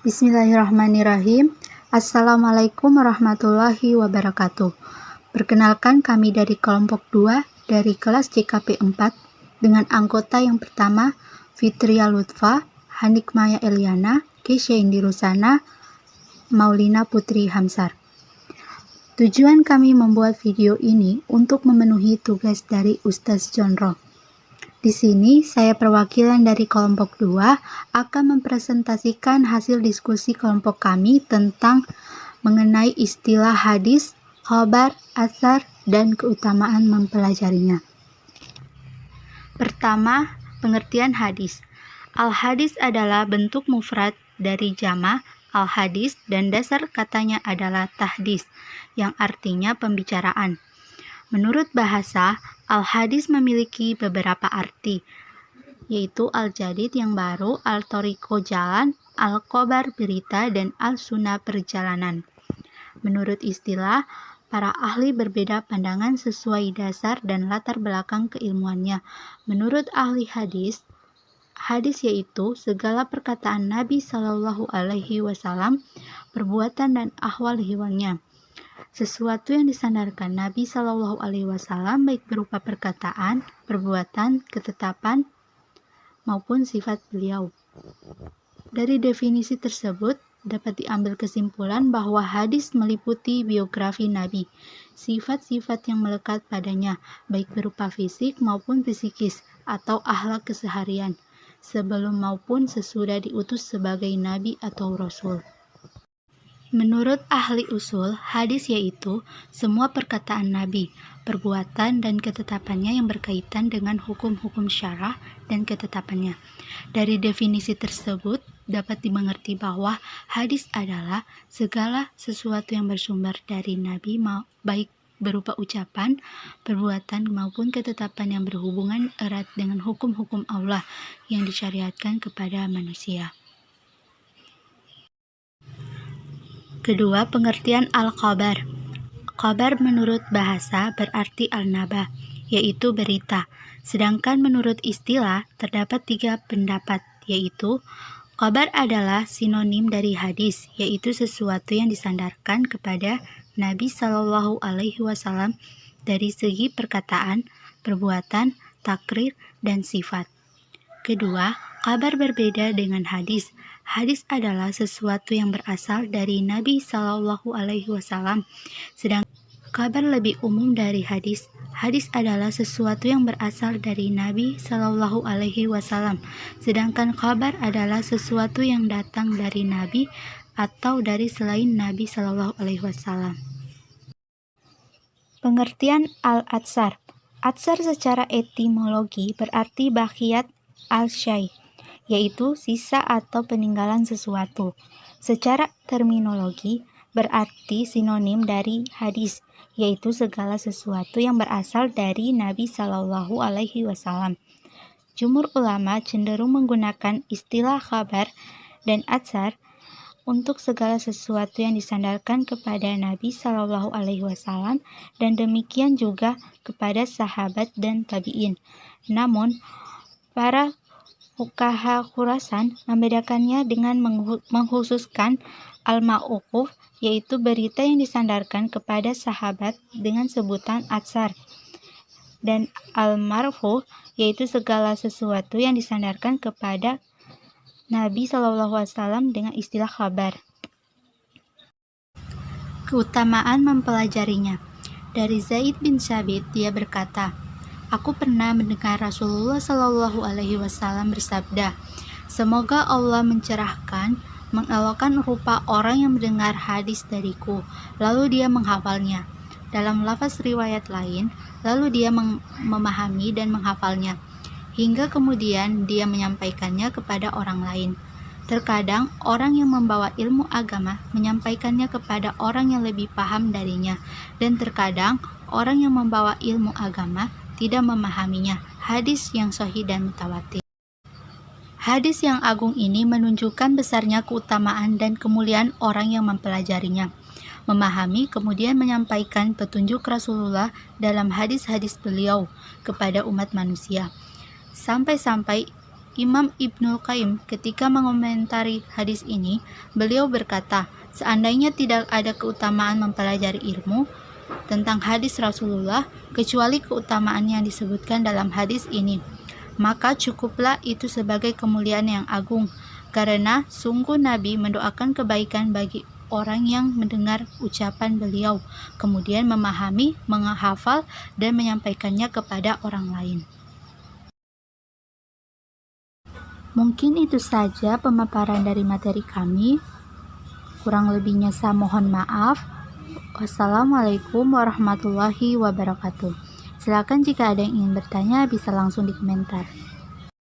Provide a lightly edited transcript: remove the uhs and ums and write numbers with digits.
Bismillahirrahmanirrahim. Assalamualaikum warahmatullahi wabarakatuh. Perkenalkan, kami dari kelompok 2 dari kelas CKP 4 dengan anggota yang pertama Fitria Lutfa, Hanik Maya Eliana, Kesha Indi Rusana, Maulina Putri Hamsar. Tujuan kami membuat video ini untuk memenuhi tugas dari Ustaz Jonro. Di sini, saya perwakilan dari kelompok 2 akan mempresentasikan hasil diskusi kelompok kami tentang mengenai istilah hadis, khabar, atsar, dan keutamaan mempelajarinya. Pertama, pengertian hadis. Al-hadis adalah bentuk mufrad dari jama' al-hadis dan dasar katanya adalah tahdis, yang artinya pembicaraan. Menurut bahasa, al-hadis memiliki beberapa arti, yaitu al-jadid yang baru, al-thoriqo jalan, al-khobar berita, dan al-sunnah perjalanan. Menurut istilah, para ahli berbeda pandangan sesuai dasar dan latar belakang keilmuannya. Menurut ahli hadis, hadis yaitu segala perkataan Nabi Shallallahu Alaihi Wasallam, perbuatan dan ahwal hewannya. Sesuatu yang disandarkan Nabi Shallallahu Alaihi Wasallam baik berupa perkataan, perbuatan, ketetapan, maupun sifat beliau. Dari definisi tersebut dapat diambil kesimpulan bahwa hadis meliputi biografi Nabi, sifat-sifat yang melekat padanya, baik berupa fisik maupun psikis atau akhlak keseharian, sebelum maupun sesudah diutus sebagai Nabi atau Rasul. Menurut ahli usul, hadis yaitu semua perkataan Nabi, perbuatan dan ketetapannya yang berkaitan dengan hukum-hukum syarah dan ketetapannya. Dari definisi tersebut, dapat dimengerti bahwa hadis adalah segala sesuatu yang bersumber dari Nabi, baik berupa ucapan, perbuatan, maupun ketetapan yang berhubungan erat dengan hukum-hukum Allah yang disyariatkan kepada manusia. Kedua, pengertian al-khabar. Khabar menurut bahasa berarti al-naba, yaitu berita. Sedangkan menurut istilah terdapat 3 pendapat, yaitu khabar adalah sinonim dari hadis, yaitu sesuatu yang disandarkan kepada Nabi Shallallahu Alaihi Wasallam dari segi perkataan, perbuatan, takrir, dan sifat. Kedua, kabar berbeda dengan hadis. Hadis adalah sesuatu yang berasal dari Nabi Shallallahu Alaihi Wasallam, sedangkan kabar lebih umum dari hadis. Hadis adalah sesuatu yang berasal dari Nabi Shallallahu Alaihi Wasallam, sedangkan kabar adalah sesuatu yang datang dari Nabi atau dari selain Nabi Shallallahu Alaihi Wasallam. Pengertian al-atsar. Atsar secara etimologi berarti bakhiyat al-syai', yaitu sisa atau peninggalan sesuatu. Secara terminologi berarti sinonim dari hadis, yaitu segala sesuatu yang berasal dari Nabi Shallallahu Alaihi Wasallam. Jumhur ulama cenderung menggunakan istilah khabar dan atsar untuk segala sesuatu yang disandarkan kepada Nabi Shallallahu Alaihi Wasallam dan demikian juga kepada sahabat dan tabi'in. Namun, para fuqaha Khurasan membedakannya dengan mengkhususkan al-ma'quf, yaitu berita yang disandarkan kepada sahabat dengan sebutan atsar, dan al-marfu, yaitu segala sesuatu yang disandarkan kepada Nabi SAW dengan istilah khabar. Keutamaan mempelajarinya. Dari Zaid bin Sabit, dia berkata, "Aku pernah mendengar Rasulullah Shallallahu Alaihi Wasallam bersabda, semoga Allah mengelokkan rupa orang yang mendengar hadis dariku, lalu dia menghafalnya. Dalam lafaz riwayat lain, lalu dia memahami dan menghafalnya, hingga kemudian dia menyampaikannya kepada orang lain. Terkadang orang yang membawa ilmu agama menyampaikannya kepada orang yang lebih paham darinya, dan terkadang orang yang membawa ilmu agama tidak memahaminya." Hadis yang sahih dan mutawatir. Hadis yang agung ini menunjukkan besarnya keutamaan dan kemuliaan orang yang mempelajarinya, memahami kemudian menyampaikan petunjuk Rasulullah dalam hadis-hadis beliau kepada umat manusia. Sampai-sampai Imam Ibnul Qayyim ketika mengomentari hadis ini, beliau berkata, seandainya tidak ada keutamaan mempelajari ilmu tentang hadis Rasulullah kecuali keutamaan yang disebutkan dalam hadis ini, maka cukuplah itu sebagai kemuliaan yang agung, karena sungguh Nabi mendoakan kebaikan bagi orang yang mendengar ucapan beliau, kemudian memahami, menghafal, dan menyampaikannya kepada orang lain. Mungkin itu saja pemaparan dari materi kami. Kurang lebihnya saya mohon maaf. Wassalamualaikum warahmatullahi wabarakatuh. Silakan jika ada yang ingin bertanya bisa langsung di komentar.